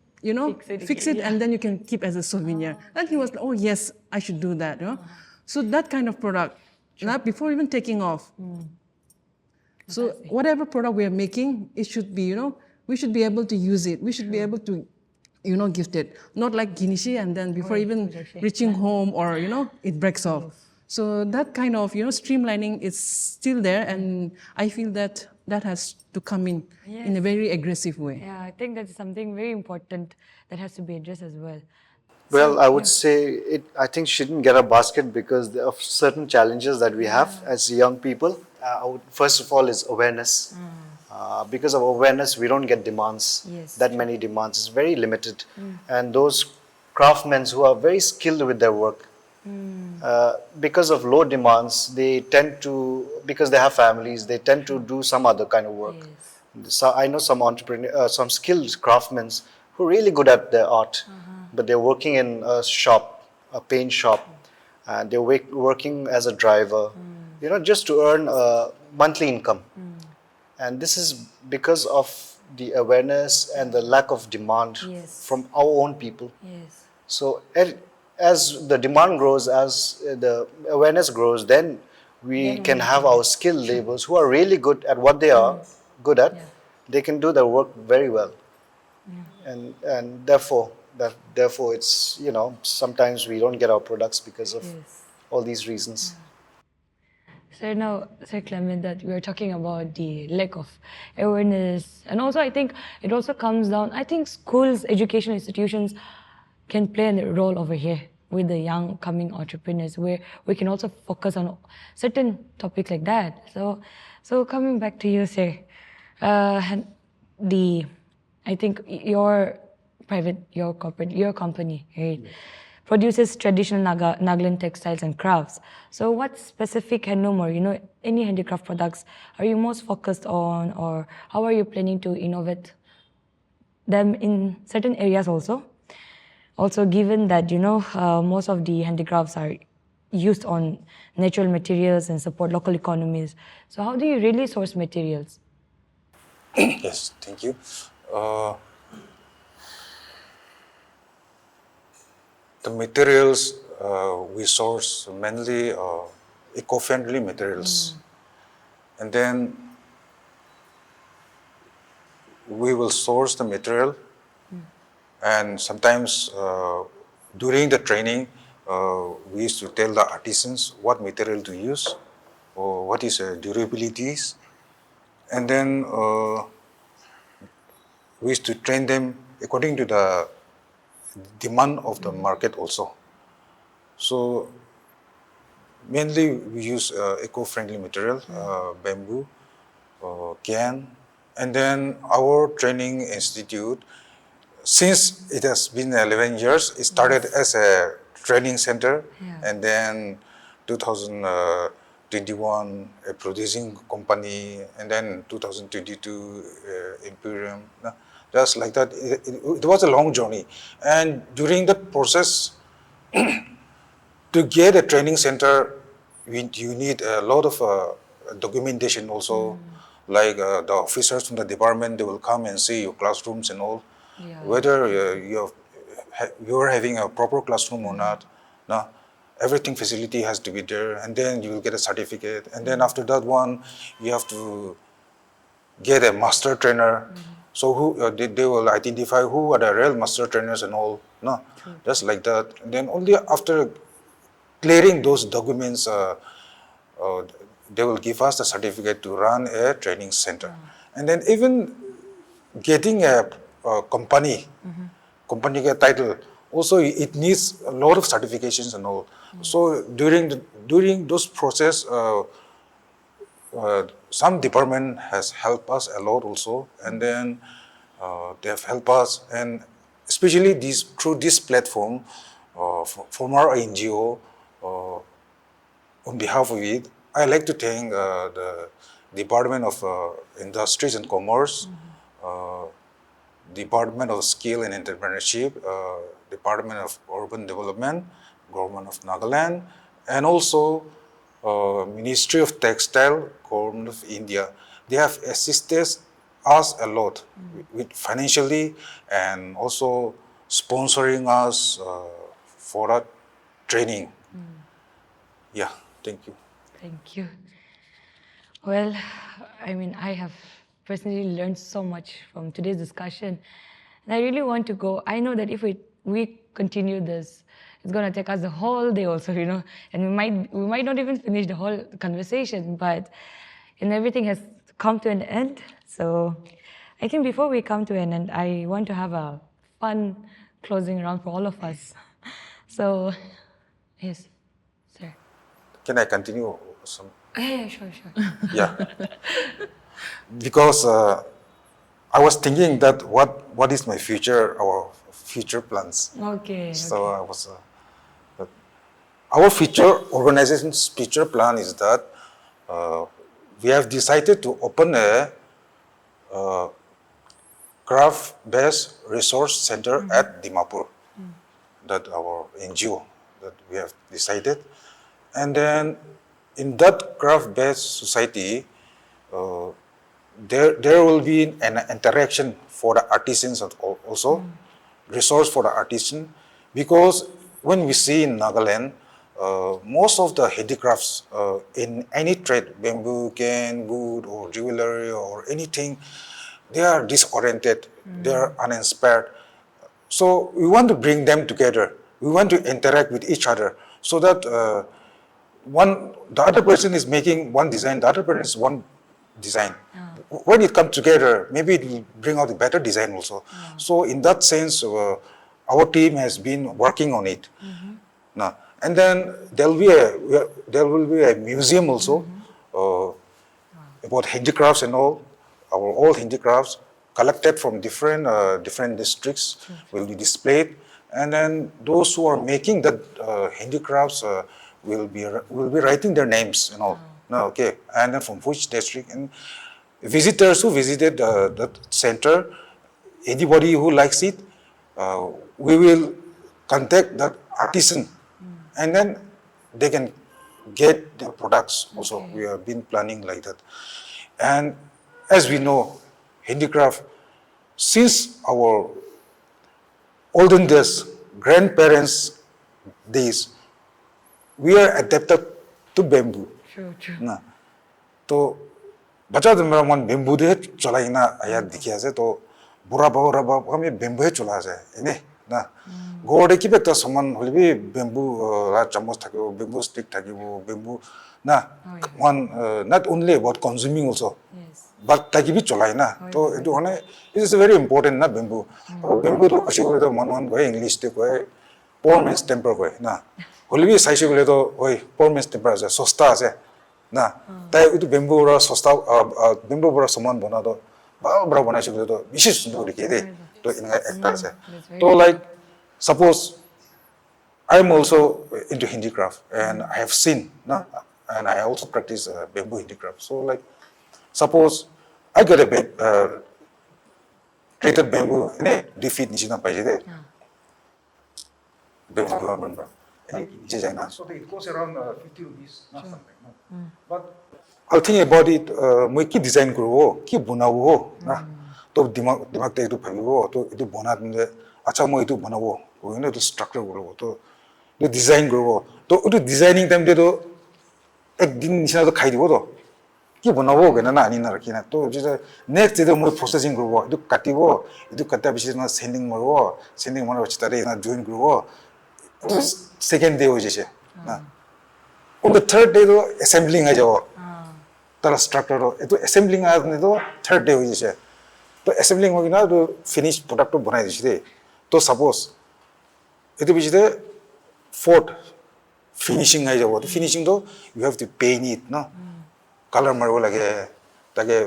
fix it and then you can keep as a souvenir. And he was like, oh, yes, I should do that. So that kind of product, before even taking off. So whatever product we are making, it should be, we should be able to use it. We should be able to, gift it. Not like ginishi and then before even reaching home or, it breaks off. So that kind of, streamlining is still there, and I feel that has to come in a very aggressive way. Yeah, I think that's something very important that has to be addressed as well. Well, I would say I think shouldn't get a basket because of certain challenges that we have as young people. First of all is awareness. Because of awareness, we don't get demands, many demands. It's very limited. And those craftsmen who are very skilled with their work, because of low demands, they tend to, because they have families, they tend to do some other kind of work. So I know some some skilled craftsmen who are really good at their art, but they're working in a shop, a paint shop, and they're working as a driver, just to earn a monthly income. And this is because of the awareness and the lack of demand from our own people. So as the demand grows, as the awareness grows, then we can have our skilled laborers who are really good at what they are good at. They can do their work very well. And therefore it's, sometimes we don't get our products because of all these reasons. So now, Sir Clement, that we are talking about the lack of awareness, and also I think it also comes down, I think schools, education institutions can play a role over here with the young coming entrepreneurs, where we can also focus on certain topics like that. So coming back to you, sir, I think your company, right, produces traditional Nagaland textiles and crafts. So what specific handloom or, any handicraft products are you most focused on, or how are you planning to innovate them in certain areas also? Also, given that, most of the handicrafts are used on natural materials and support local economies. So how do you really source materials? Yes, thank you. The materials we source mainly eco-friendly materials, and then we will source the material, and sometimes during the training we used to tell the artisans what material to use or what is durabilities, and then we used to train them according to the demand of the market also. So mainly we use eco-friendly material, bamboo, can, and then our training institute, since it has been 11 years, it started as a training center, and then 2021 a producing company, and then 2022 Imperium. Just like that, it was a long journey, and during that process, to get a training center, you need a lot of documentation also. Like the officers from the department, they will come and see your classrooms and all, whether you're having a proper classroom or not. No, everything facility has to be there, and then you will get a certificate. And then after that one, you have to get a master trainer. So they will identify who are the real master trainers and all. No, just like that. And then only after clearing those documents, they will give us the certificate to run a training center. And then even getting a company title, also it needs a lot of certifications and all. So during those process, some department has helped us a lot also, and then they have helped us, and especially through this platform, from our NGO, on behalf of it, I like to thank the Department of Industries and Commerce, Department of Skill and Entrepreneurship, Department of Urban Development, Government of Nagaland, and also Ministry of Textile, Government of India. They have assisted us a lot with financially, and also sponsoring us for our training. Yeah, thank you. Thank you. Well, I have personally learned so much from today's discussion, and I really want to go. I know that if we continue this, it's going to take us the whole day also, and we might not even finish the whole conversation, but everything has come to an end. So I think before we come to an end, I want to have a fun closing round for all of us. So, yes, sir. Can I continue some? Yeah, sure. Yeah. Because I was thinking that what is my future, our future plans. Okay. So I was, our future organization's future plan is that we have decided to open a craft-based resource center at Dimapur. That our NGO that we have decided, and then in that craft-based society, there will be an interaction for the artisans also, resource for the artisan, because when we see in Nagaland, most of the handicrafts in any trade, bamboo, can, wood, or jewellery, or anything, they are disoriented, they are uninspired. So we want to bring them together. We want to interact with each other, so that the other person is making one design, the other person is one design. When it comes together, maybe it will bring out a better design also. So in that sense, our team has been working on it. Now, and then there will be a museum also about handicrafts and all. Our old handicrafts collected from different districts will be displayed, and then those who are making the handicrafts will be writing their names and all. No, okay, and then from which district, and visitors who visited the center, anybody who likes it, we will contact that artisan, and then they can get the products also. We have been planning like that. And as we know, handicraft, since our olden days, grandparents' days, we are adapted to bamboo. True, true. Na, तो बच्चा तो मेरा मन bamboo दे चला ही ना आया दिखिया से तो बुरा बाप हमें bamboo है चला जाए इन्हें ना गोड़े की बेटा सामान होली भी bamboo ला चम्मच था कि वो bamboo stick था कि वो bamboo ना one not only about consuming also but ताकि भी चला ही ना तो itu हने it is very important ना bamboo bamboo तो कुछ को तो मन कोई English ते कोई poor man's temper कोई ना होली भी साइज़ को ले तो वही poor man's temper है सस्ता है ना ताकि itu bamboo बड़ा सस्ता bamboo बड़ा सामान बना तो बड़ा बना चाहिए तो विशेष सुंदर दिखे दे तो इनका एक्टर से तो like suppose I'm also into handicraft and I have seen na and I also practice bamboo handicraft so like suppose I get a bit treated bamboo ne defeat nishi na paje de bamboo so it goes around 50 rupees not something but I'll think about it मैं की design करूँ की बनाऊँ ना तो दिमाग ते इधर भागूँ तो इधर बना दूँगे अच्छा मैं इधर बनाऊँ वो है ना तो structure करूँ तो design करूँ तो उधर designing time दे तो एक दिन निशान तो खाई दिवो तो की बनाऊँ क्या ना नहीं ना रखी ना तो जैसे next इधर मैं processing करूँ इधर काटी वो इधर काटा बिचरे ना sanding मारो अच्छी तरह ना join करूँ second day हो जैसे ना on the third day तो assembling आ जाओ तारा structure तो ये तो assembling आ जाने तो third day हो जैसे तो assembling हो गया ना तो finish product तो बनाई दीजिए तो suppose ये तो बिचरे fourth finishing आ जाओ तो finishing तो you have to paint it ना color मारो लगे ताकि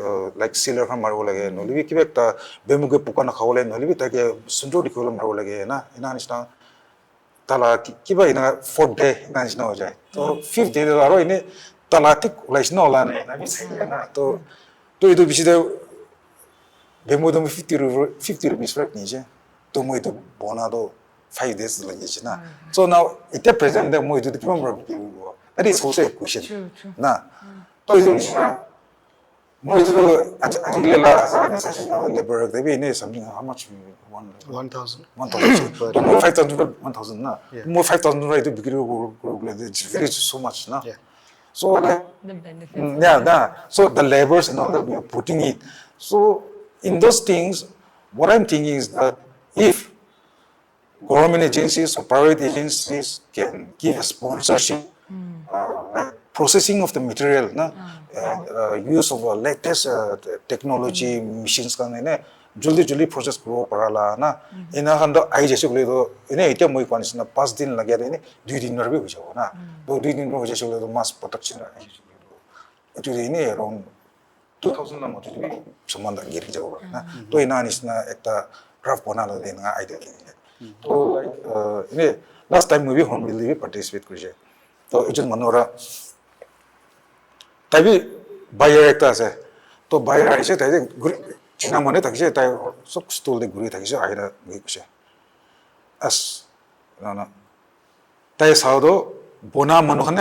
like sealer का मारो लगे नॉली भी किबे ता बेमु के पुकाना खाओ ले नॉली भी ताकि सुंदर दिखो ले मारो लगे ना इना निश्ना ताला किबे इना fourth day इना निश्ना हो जाए तो fifth day तो आरो इन्हें ताला ठीक लाइस ना होला ना तो ये तो बिचरे बेमु तो 50 rupees रख नीचे तो मैं तो बना तो 5 days लगे ची ना so now it present that मैं तो कितना बड़ा that is also a question ना तो ये तो मैं तो अगले ला लेबर के भी इन्हें something how much 1,000 1,000 5,000 ना मैं 5,000 right तो बिक्री को it's very so much ना so like The benefits. so the labors and all that we are putting it so in those things what I'm thinking is that if government agencies or private agencies can give a sponsorship like processing of the material use of latest technology machines का ने जल्दी process करो पराला ना इन्हें हम तो आई जैसे बोले तो इन्हें इतना मुझे कौन सी ना 5 दिन लगे थे इन्हें 2 दिन में भी हो जाओ ना तो 2 दिन में हो जैसे बोले तो mass production तो इन्हें around 2,000 ना मुझे भी सामान लगे गिर जाओ ना तो इन्हें निस्ना एक ता craft बना लो देना आइडिया तो इन्हें last time we home delivery participate करें तो इजन मनोरा तभी buyer एक ता से तो buyer ऐसे ताकि जिना मने ताकि से ताकि सब स्टॉल दे गुरी ताकि से आइना गुरी कुछ as ना ताकि साउदो बोना मनोखन ने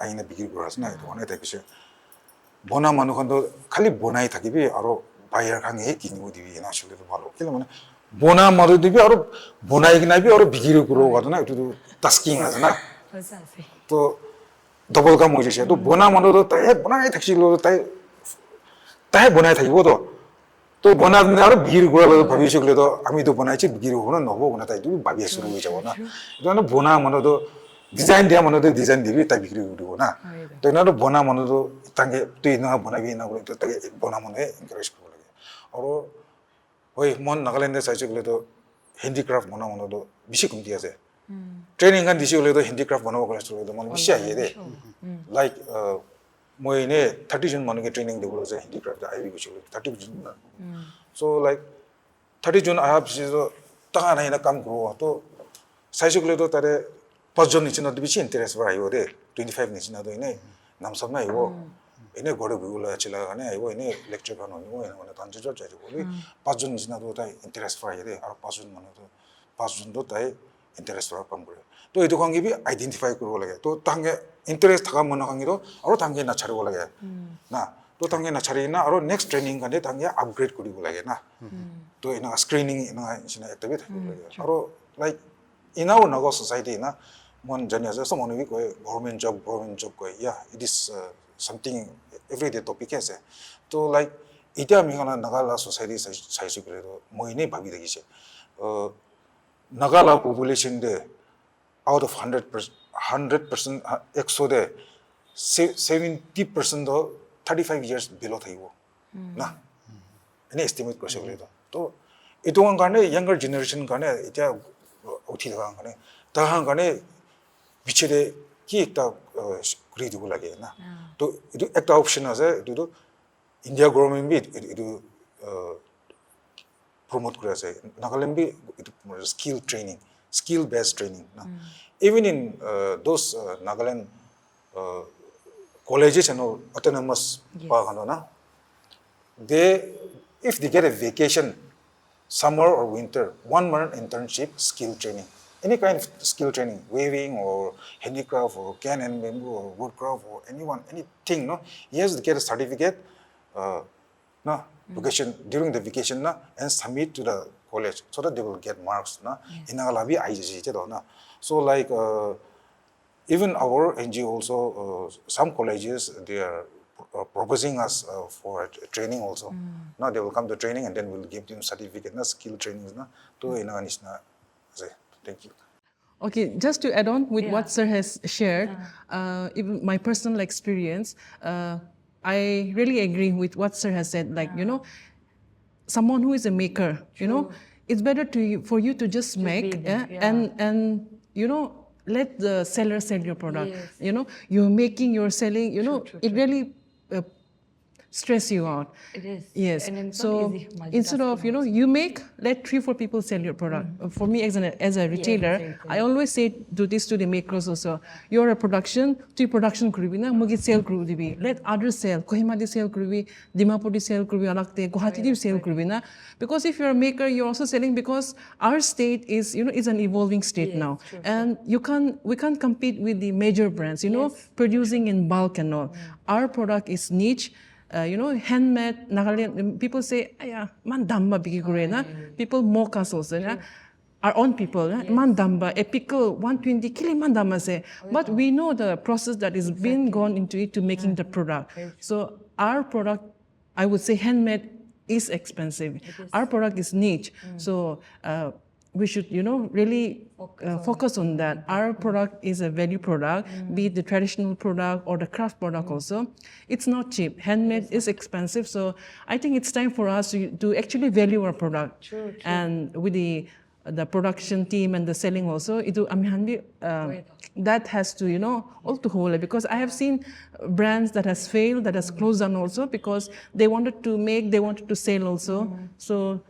आइना बिक्री करा ना तो अने ताकि से बोना मनोखन तो खाली बोना ही ताकि भी आरो buyer खाने एक किन्हीं वो दिवी ना चले तो भालो किला मने बोना मरो दिवी आरो बोना एक ना भी आरो बिक्री करो का तो ना इतो tasking है ना तो double काम हो जाए तो बोना मनो तो ताकि बोना ही ताकि लो ताकि बोना ही ताकि वो तो बोना ने आरो बिक्री करो भविष्य के लिए तो अमी तो बोना ही बिक्री हो ना नवो बोना ताकि तो बाबी शुरू हो जाओ ना तो ना बोना मनो तो डिजाइन दिया मनो तो डिजाइन दिवी ताकि बिक्री हो ना तो ना तो बोना मनो तो ताकि तो इतना बोना भी ना बोले तो ताकि बोना मनो है encourage करो लगे और वही मन नागालैंड से साइज़ के लिए तो handicraft बनाउनु बिसी कम्ती আছে ट्रेनिङ gan दिसी ole도 handicraft बनाउको क्लास ole도 मन बिसी आइए दे like मोइने 30 जन मनके ट्रेनिङ देबो चाहिँ handicraft आइ बिसी 30 जन so like 30 जन आया बिसी तो ता नाइना काम गरो तो 사이즈글에도 달에 버전 있지나 비치 인터레스 봐요 데 25 니치나도 이네 남섬나 이거 이네 거래 비올라 치라가네 이거 이네 렉처 가는 거 이네 단지절 자리고 우리 버전 니치나도 다 인터레스 봐야 돼 알아 버전 만도 버전도 다 인터레스 봐 그래 또 이도 관계비 아이덴티파이 그러고 라게 또 단계 인터레스 타가 뭐나 관계도 알아 단계 나 차리고 라게 나또 단계 나 차리나 알아 넥스트 트레이닝 간에 단계 업그레이드 그리고 라게 나또 이나 스크리닝 이나 이나 액티비티 알아 like in our Naga society, one generation, someone we go government job, yeah, it is something everyday topic. So like, ita mingana Nagala society size gredo, moine babi degi Nagala population de out of 100% exo de 70% do 35 years below thaigo. Na, any estimate ko gredo. So ito ang kane younger generation kane ita 어떻게 들어간 거네. 다한 거네 비치에 기획다 그리고 라게나. 또 이도 액터 옵션에서 이도 인디아 거버먼트 이도 promote 그래서 나갈랜비 이도 skill training, skill based training. Even in those Nagaland colleges and autonomous 파가노나 they if they get a vacation summer or winter, 1 month internship, skill training. Any kind of skill training, weaving or handicraft or can and bamboo or woodcraft or anything, no? He has to get a certificate, vacation, during the vacation, and submit to the college so that they will get marks, in Nagalabi, so like, even our NGO also, some colleges, they are proposing us for training also. Now they will come to training and then we'll give them certificate, skill trainings. Thank you. Okay, just to add on with what Sir has shared, even my personal experience, I really agree with what Sir has said. Like, someone who is a maker, it's better for you to just make and let the seller sell your product. You're making, you're selling, it really stress you out. It is. Yes. And it's so not easy. instead of, you make, let 3-4 people sell your product. For me as a retailer, I always say to the makers also, you're a production, to production krubi na, mugi sell krubi. Let others sell. Kohima di sell krubi, Dimapur di sell krubi, alakte, Guwahati di sell krubi na. Because if you're a maker, you're also selling because our state is, is an evolving state now. And we can't compete with the major brands, producing in bulk and all. Our product is niche. Handmade, Nagaland, people say, man damba bigi kure na. People mock us also, our own people, man damba, a pickle, 120 kilo man damba say. But we know the process that is being gone into it to making the product. So our product, I would say handmade is expensive. Our product is niche. So we should, really focus on that. Our product is a value product, be it the traditional product or the craft product also. It's not cheap. Handmade is expensive. So I think it's time for us to actually value our product. True. And with the production team and the selling also, that has to, all to hold it. Because I have seen brands that has failed, that has closed down also because they wanted to make, they wanted to sell also. So,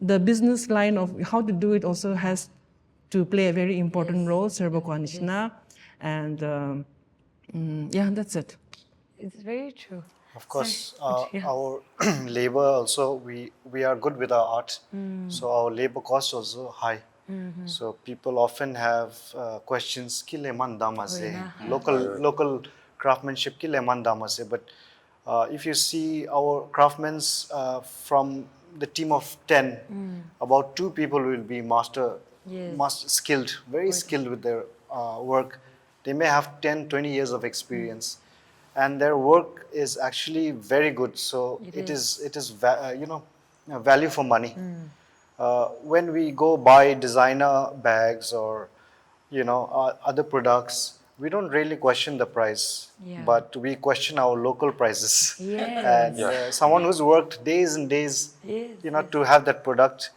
the business line of how to do it also has to play a very important role, Serbo Kwanishna. And that's it. It's very true. Of course, our labor also, we are good with our art. So our labor cost also high. So people often have questions, ki leman dama se, local craftsmanship ki leman dama se. But if you see our craftsmen from the team of 10, about 2 people will be master skilled, very skilled with their work. They may have 10, 20 years of experience. And their work is actually very good. So it is value for money. When we go buy designer bags or other products, we don't really question the price, but we question our local prices. And someone who's worked days and days, to have that product,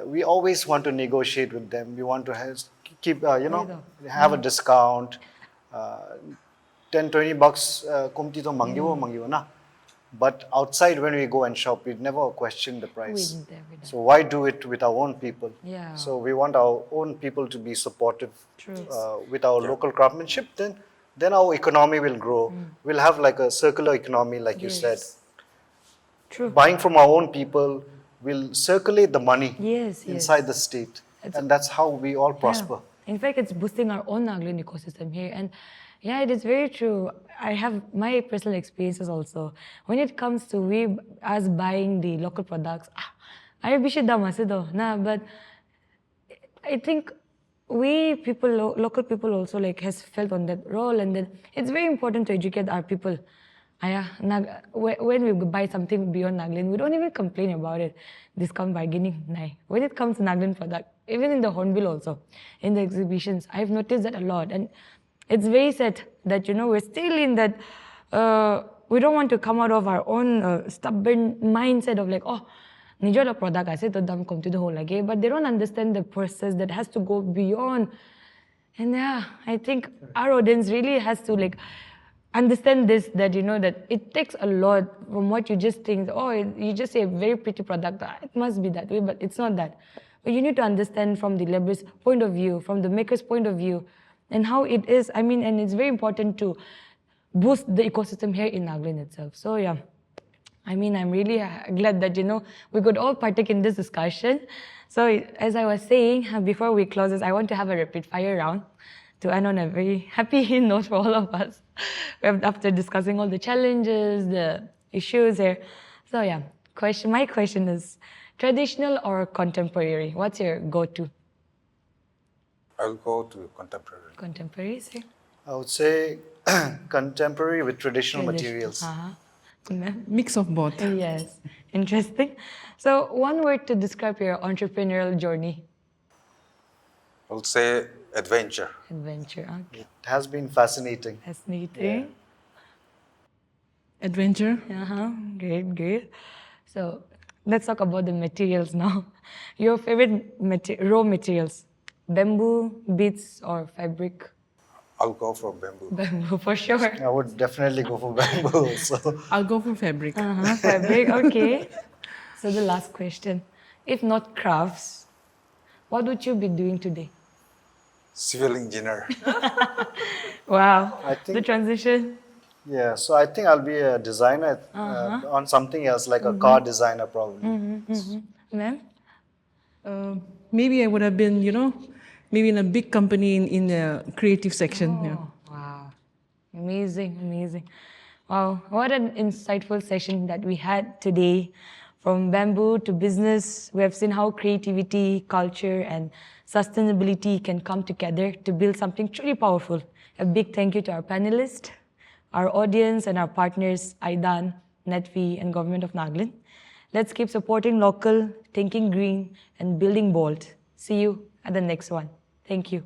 we always want to negotiate with them. We want to keep, Right. have a discount. 10, 20 bucks, kumti to mangyo na. But outside when we go and shop, we never question the price. We don't. So why do it with our own people? Yeah. So we want our own people to be supportive True. with our local craftsmanship. Then our economy will grow. We'll have like a circular economy, like you said. True. Buying from our own people will circulate the money Yes, inside the state. And that's how we all prosper. Yeah. In fact, it's boosting our own Nagaland ecosystem here. And yeah, it is very true. I have my personal experiences also. When it comes to us buying the local products, I wish it but I think we people, local people also like has felt on that role, and then it's very important to educate our people. When we buy something beyond Nagaland, we don't even complain about it. Discount bargaining, nay. When it comes to Nagaland product, even in the Hornbill also, in the exhibitions, I've noticed that a lot. And it's very sad that, we're still in that, we don't want to come out of our own stubborn mindset of like, nijo product, I said the dam come to the whole again, but they don't understand the process that has to go beyond. And yeah, I think our audience really has to like understand this, that that it takes a lot from what you just think. You just say a very pretty product, it must be that way, but it's not that. But you need to understand from the laborer's point of view, from the maker's point of view, and how it is. I mean, and it's very important to boost the ecosystem here in Nagaland itself. So yeah, I mean, I'm really glad that we could all partake in this discussion. So as I was saying, before we close this, I want to have a rapid fire round to end on a very happy note for all of us. After discussing all the challenges, the issues here. So yeah, my question is, traditional or contemporary? What's your go-to? I'll go to contemporary. Contemporary, sir? I would say contemporary with traditional materials. Mix of both. Yes, interesting. So one word to describe your entrepreneurial journey. I would say adventure. Adventure, okay. It has been fascinating. Fascinating. Adventure. Great. So let's talk about the materials now. Your favorite raw materials? Bamboo, beads, or fabric? I'll go for bamboo. Bamboo, for sure. I would definitely go for bamboo. So I'll go for fabric. Fabric, okay. So the last question. If not crafts, what would you be doing today? Civil engineer. Wow, I think- the transition. yeah, so I think I'll be a designer on something else, like a car designer probably. Ma'am? Maybe I would have been, maybe in a big company in the creative section. Yeah. Wow, amazing. Wow, what an insightful session that we had today. From bamboo to business, we have seen how creativity, culture, and sustainability can come together to build something truly powerful. A big thank you to our panelists, our audience, and our partners, IDAN, NetFi, and Government of Nagaland. Let's keep supporting local, thinking green, and building bold. See you at the next one. Thank you.